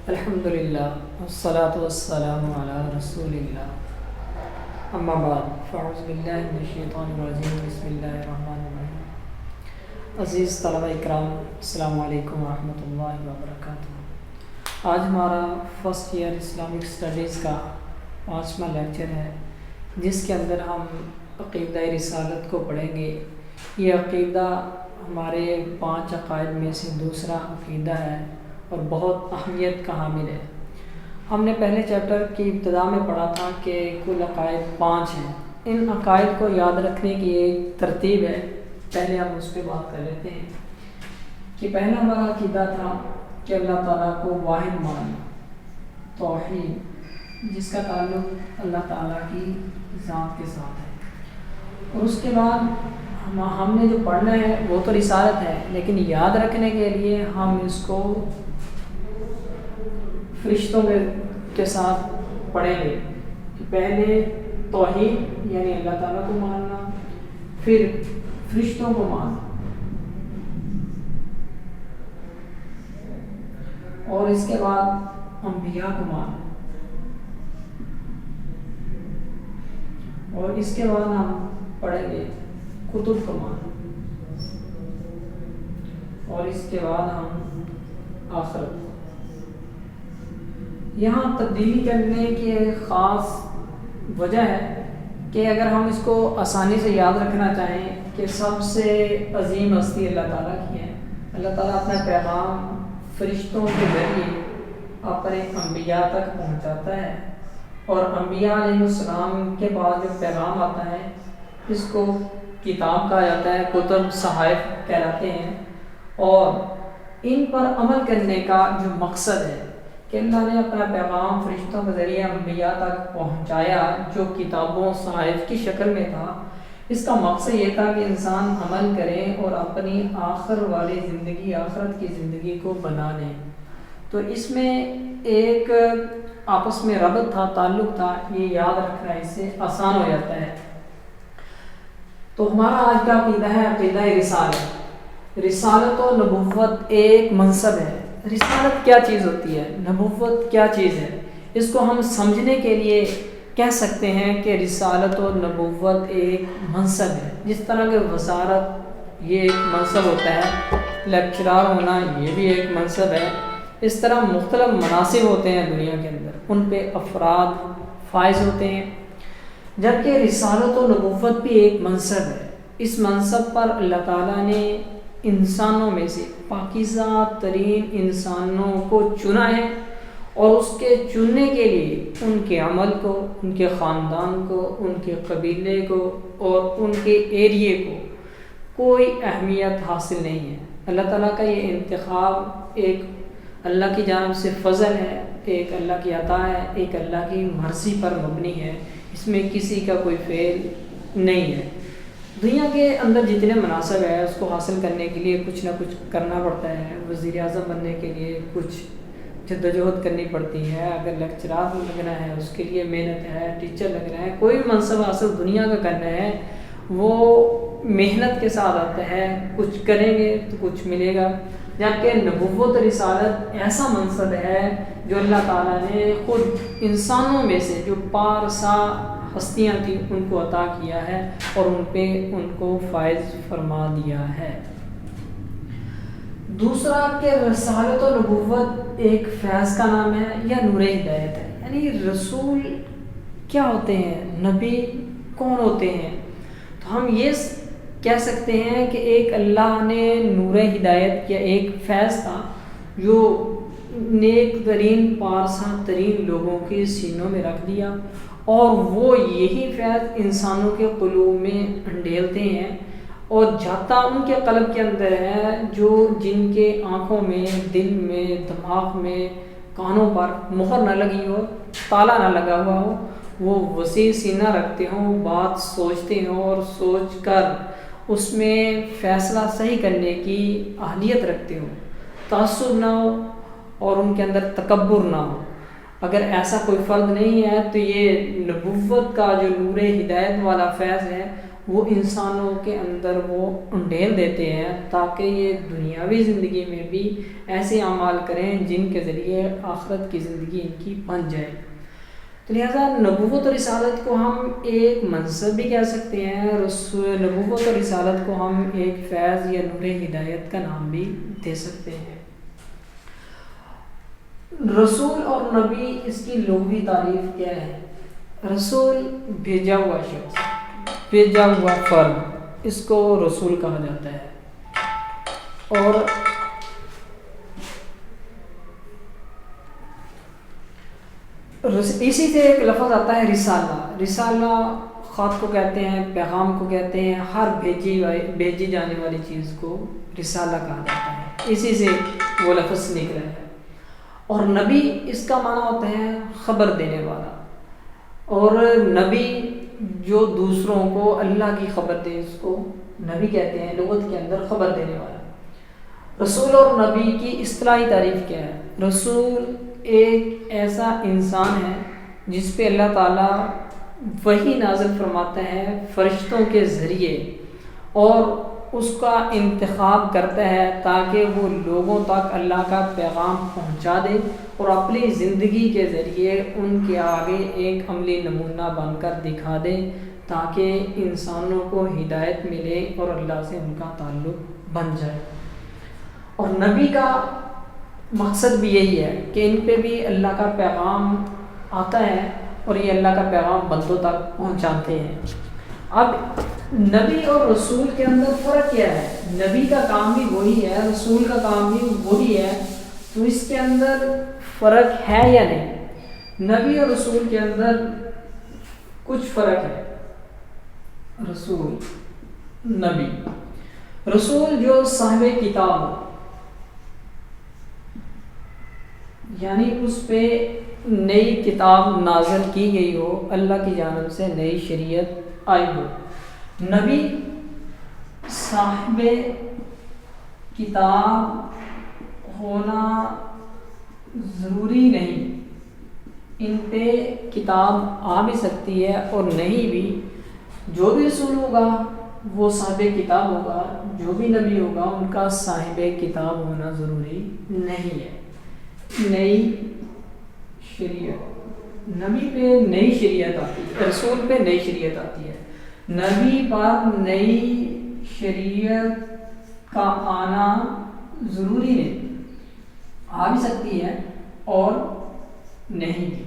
الحمدللہ والصلاة والسلام علی رسول اللہ اما بعد فاعوذ باللہ من الشیطان الرجیم بسم اللہ الرحمن الرحیم۔ عزیز طلبہ اکرام، السلام علیکم ورحمۃ اللہ وبرکاتہ۔ آج ہمارا فرسٹ ایئر اسلامک اسٹڈیز کا 5واں لیکچر ہے، جس کے اندر ہم عقیدہ رسالت کو پڑھیں گے۔ یہ عقیدہ ہمارے 5 عقائد میں سے دوسرا عقیدہ ہے اور بہت اہمیت کا حامل ہے۔ ہم نے پہلے چیپٹر کی ابتدا میں پڑھا تھا کہ کل عقائد 5 ہیں۔ ان عقائد کو یاد رکھنے کی ایک ترتیب ہے، پہلے ہم اس پہ بات کر لیتے ہیں کہ پہلا ہمارا عقیدہ تھا کہ اللہ تعالیٰ کو واحد ماننا، توحید، جس کا تعلق اللہ تعالیٰ کی ذات کے ساتھ ہے۔ اور اس کے بعد ہم نے جو پڑھنا ہے وہ تو رسالت ہے، لیکن یاد رکھنے کے لیے ہم اس کو فرشتوں کے ساتھ پڑھیں گے کہ پہلے توحید یعنی اللہ تعالیٰ کو ماننا، پھر فرشتوں کو ماننا، اور اس کے بعد انبیاء کو ماننا، اور اس کے بعد ہم پڑھیں گے کتب کو ماننا، اور اس کے بعد ہم آخرت کو۔ یہاں تبدیلی کرنے کی ایک خاص وجہ ہے کہ اگر ہم اس کو آسانی سے یاد رکھنا چاہیں کہ سب سے عظیم ہستی اللہ تعالیٰ کی ہے، اللہ تعالیٰ اپنا پیغام فرشتوں کے ذریعے اپنے انبیاء تک پہنچاتا ہے، اور انبیاء علیہ السلام کے بعد جو پیغام آتا ہے اس کو کتاب کہا جاتا ہے، کتب صحائف کہلاتے ہیں، اور ان پر عمل کرنے کا جو مقصد ہے کہ اللہ نے اپنا پیغام فرشتوں کے ذریعے انبیاء تک پہنچایا جو کتابوں صحائف کی شکل میں تھا، اس کا مقصد یہ تھا کہ انسان عمل کرے اور اپنی آخر والی زندگی، آخرت کی زندگی کو بنا لیں۔ تو اس میں ایک آپس میں ربط تھا، تعلق تھا، یہ یاد رکھنا اس سے آسان ہو جاتا ہے۔ تو ہمارا آج کا عقیدہ ہے عقیدہ رسالت۔ رسالت و نبوت ایک منصب ہے۔ رسالت کیا چیز ہوتی ہے، نبوت کیا چیز ہے، اس کو ہم سمجھنے کے لیے کہہ سکتے ہیں کہ رسالت و نبوت ایک منصب ہے۔ جس طرح کہ وزارت یہ ایک منصب ہوتا ہے، لیکچرار ہونا یہ بھی ایک منصب ہے، اس طرح مختلف مناصب ہوتے ہیں دنیا کے اندر، ان پہ افراد فائز ہوتے ہیں، جبکہ رسالت و نبوت بھی ایک منصب ہے۔ اس منصب پر اللہ تعالیٰ نے انسانوں میں سے پاکیزہ ترین انسانوں کو چنا ہے، اور اس کے چننے کے لیے ان کے عمل کو، ان کے خاندان کو، ان کے قبیلے کو اور ان کے ایریے کو کوئی اہمیت حاصل نہیں ہے۔ اللہ تعالیٰ کا یہ انتخاب ایک اللہ کی جانب سے فضل ہے، ایک اللہ کی عطا ہے، ایک اللہ کی مرضی پر مبنی ہے، اس میں کسی کا کوئی فعل نہیں ہے۔ دنیا کے اندر جتنے مناصب ہے اس کو حاصل کرنے کے لیے کچھ نہ کچھ کرنا پڑتا ہے۔ وزیر اعظم بننے کے لیے کچھ جدوجہد کرنی پڑتی ہے، اگر لیکچرار لگنا ہے اس کے لیے محنت ہے، ٹیچر لگنا ہے، کوئی بھی منصب حاصل دنیا کا کرنا ہے وہ محنت کے ساتھ آتا ہے، کچھ کریں گے تو کچھ ملے گا۔ جبکہ نبوت رسالت ایسا منصب ہے جو اللہ تعالیٰ نے خود انسانوں میں سے جو پارسا ہستیاں تھیں ان کو عطا کیا ہے اور ان پہ ان کو فائز فرما دیا ہے۔ دوسرا کہ رسالت و نبوت ایک فیض کا نام ہے یا نور ہدایت ہے، یعنی رسول کیا ہوتے ہیں، نبی کون ہوتے ہیں، تو ہم یہ کہہ سکتے ہیں کہ ایک اللہ نے نور ہدایت کیا، ایک فیض تھا جو نیک ترین پارسا ترین لوگوں کے سینوں میں رکھ دیا، اور وہ یہی فیض انسانوں کے قلوب میں انڈیلتے ہیں اور جاتا ان کے قلب کے اندر ہے، جو جن کے آنکھوں میں، دل میں، دماغ میں، کانوں پر مہر نہ لگی ہو، تالا نہ لگا ہوا ہو، وہ وسیع سینہ رکھتے ہوں، بات سوچتے ہوں اور سوچ کر اس میں فیصلہ صحیح کرنے کی اہلیت رکھتے ہوں، تعصب نہ ہو اور ان کے اندر تکبر نہ ہو۔ اگر ایسا کوئی فرد نہیں ہے تو یہ نبوت کا جو نور ہدایت والا فیض ہے وہ انسانوں کے اندر وہ انڈیل دیتے ہیں تاکہ یہ دنیاوی زندگی میں بھی ایسے اعمال کریں جن کے ذریعے آخرت کی زندگی ان کی بن جائے۔ تو لہٰذا نبوت و رسالت کو ہم ایک منصب بھی کہہ سکتے ہیں، نبوت و رسالت کو ہم ایک فیض یا نور ہدایت کا نام بھی دے سکتے ہیں۔ رسول اور نبی، اس کی لغوی تعریف کیا ہے؟ رسول بھیجا ہوا شخص، بھیجا ہوا فرد، اس کو رسول کہا جاتا ہے۔ اور اسی سے ایک لفظ آتا ہے رسالہ۔ رسالہ خط کو کہتے ہیں، پیغام کو کہتے ہیں، ہر بھیجی جانے والی چیز کو رسالہ کہا جاتا ہے، اسی سے وہ لفظ نکلا ہے۔ اور نبی، اس کا معنی ہوتا ہے خبر دینے والا، اور نبی جو دوسروں کو اللہ کی خبر دے اس کو نبی کہتے ہیں، لغت کے اندر خبر دینے والا۔ رسول اور نبی کی اصطلاحی تعریف کیا ہے؟ رسول ایک ایسا انسان ہے جس پہ اللہ تعالیٰ وحی نازل فرماتا ہے فرشتوں کے ذریعے، اور اس کا انتخاب کرتا ہے تاکہ وہ لوگوں تک اللہ کا پیغام پہنچا دے اور اپنی زندگی کے ذریعے ان کے آگے ایک عملی نمونہ بن کر دکھا دے تاکہ انسانوں کو ہدایت ملے اور اللہ سے ان کا تعلق بن جائے۔ اور نبی کا مقصد بھی یہی ہے کہ ان پہ بھی اللہ کا پیغام آتا ہے اور یہ اللہ کا پیغام بندوں تک پہنچاتے ہیں۔ اب نبی اور رسول کے اندر فرق کیا ہے؟ نبی کا کام بھی وہی ہے، رسول کا کام بھی وہی ہے، تو اس کے اندر فرق ہے یا نہیں؟ نبی اور رسول کے اندر کچھ فرق ہے۔ رسول، نبی، رسول جو صاحب کتاب ہو، یعنی اس پہ نئی کتاب نازل کی گئی ہو، اللہ کی جانب سے نئی شریعت آئی ہو۔ نبی صاحب کتاب ہونا ضروری نہیں، ان پہ کتاب آ بھی سکتی ہے اور نہیں بھی۔ جو بھی رسول ہوگا وہ صاحب کتاب ہوگا، جو بھی نبی ہوگا ان کا صاحب کتاب ہونا ضروری نہیں ہے۔ نئی شریعت، نبی پہ نئی شریعت آتی ہے، رسول پہ نئی شریعت آتی ہے۔ نبی پر نئی شریعت کا آنا ضروری نہیں، آ بھی سکتی ہے اور نہیں بھی۔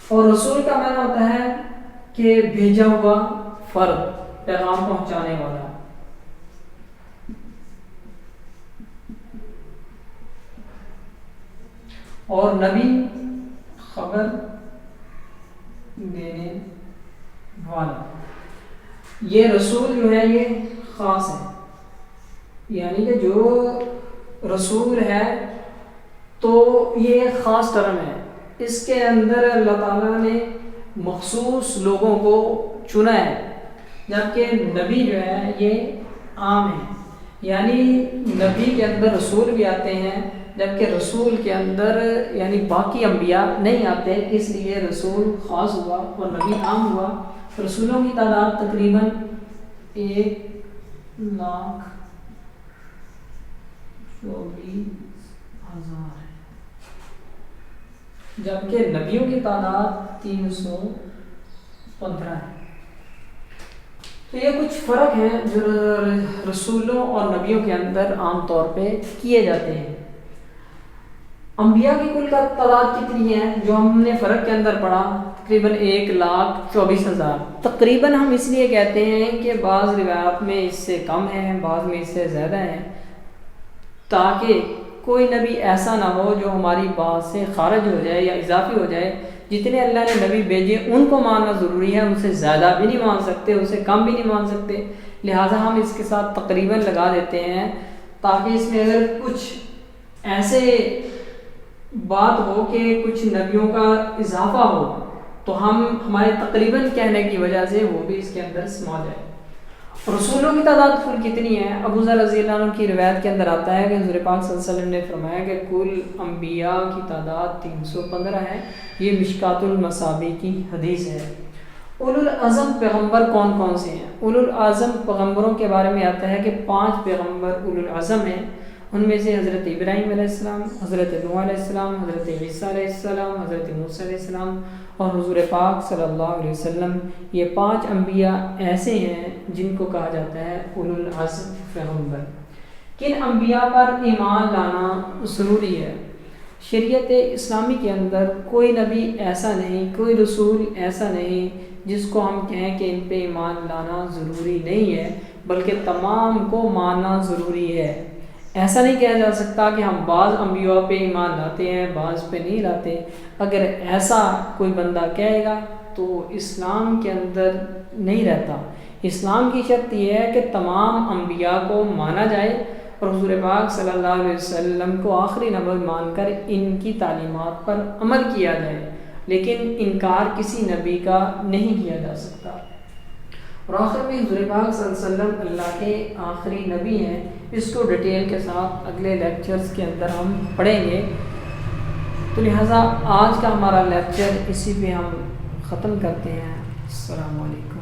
اور رسول کا معنی ہوتا ہے کہ بھیجا ہوا فرد، پیغام پہنچانے والا۔ اور نبی خبر دینے والا۔ یہ رسول جو ہے یہ خاص ہے، یعنی کہ جو رسول ہے تو یہ ایک خاص ٹرم ہے، اس کے اندر اللہ تعالیٰ نے مخصوص لوگوں کو چنا ہے، جبکہ نبی جو ہے یہ عام ہے، یعنی نبی کے اندر رسول بھی آتے ہیں جبکہ رسول کے اندر یعنی باقی انبیاء نہیں آتے، اس لیے رسول خاص ہوا اور نبی عام ہوا۔ رسولوں کی تعداد تقریباً 1,24,000 ہے، جبکہ نبیوں کی تعداد 315 ہے۔ تو یہ کچھ فرق ہیں جو رسولوں اور نبیوں کے اندر عام طور پہ کیے جاتے ہیں۔ انبیاء کی کل تعداد کتنی ہے جو ہم نے فرق کے اندر پڑھا؟ تقریباً 1,24,000۔ تقریباً ہم اس لیے کہتے ہیں کہ بعض روایات میں اس سے کم ہے، بعض میں اس سے زیادہ ہے، تاکہ کوئی نبی ایسا نہ ہو جو ہماری بات سے خارج ہو جائے یا اضافی ہو جائے۔ جتنے اللہ نے نبی بھیجے ان کو ماننا ضروری ہے، ان سے زیادہ بھی نہیں مان سکتے، ان سے کم بھی نہیں مان سکتے، لہٰذا ہم اس کے ساتھ تقریباً لگا دیتے ہیں تاکہ اس میں اگر کچھ ایسے بات ہو کہ کچھ نبیوں کا اضافہ ہو تو ہم ہمارے تقریباً کہنے کی وجہ سے وہ بھی اس کے اندر سما جائے۔ رسولوں کی تعداد کل کتنی ہے؟ ابو ذر رضی اللہ عنہ کی روایت کے اندر آتا ہے کہ حضور پاک صلی اللہ علیہ وسلم نے فرمایا کہ کل انبیاء کی تعداد 315 ہے۔ یہ مشکات المصابیح کی حدیث ہے۔ اولو العزم پیغمبر کون کون سے ہیں؟ اولو العزم پیغمبروں کے بارے میں آتا ہے کہ 5 پیغمبر اولو العزم ہیں. ان میں سے حضرت ابراہیم علیہ السلام، حضرت نوح علیہ السلام، حضرت عیسیٰ علیہ السلام، حضرت موسیٰ علیہ السلام اور حضور پاک صلی اللہ علیہ وسلم. یہ 5 انبیاء ایسے ہیں جن کو کہا جاتا ہے اولو العزم پیغمبر. کن انبیاء پر ایمان لانا ضروری ہے؟ شریعت اسلامی کے اندر کوئی نبی ایسا نہیں، کوئی رسول ایسا نہیں جس کو ہم کہیں کہ ان پہ ایمان لانا ضروری نہیں ہے، بلکہ تمام کو ماننا ضروری ہے. ایسا نہیں کہا جا سکتا کہ ہم بعض انبیاء پہ ایمان لاتے ہیں بعض پہ نہیں لاتے. اگر ایسا کوئی بندہ کہے گا تو اسلام کے اندر نہیں رہتا. اسلام کی شرط یہ ہے کہ تمام انبیاء کو مانا جائے اور حضور پاک صلی اللہ علیہ وسلم کو آخری نبی مان کر ان کی تعلیمات پر عمل کیا جائے، لیکن انکار کسی نبی کا نہیں کیا جا سکتا. اور آخر میں حضور پاک صلی اللہ علیہ وسلم اللہ کے آخری نبی ہیں. اس کو ڈیٹیل کے ساتھ اگلے لیکچرز کے اندر ہم پڑھیں گے. تو لہٰذا آج کا ہمارا لیکچر اسی پہ ہم ختم کرتے ہیں. السلام علیکم.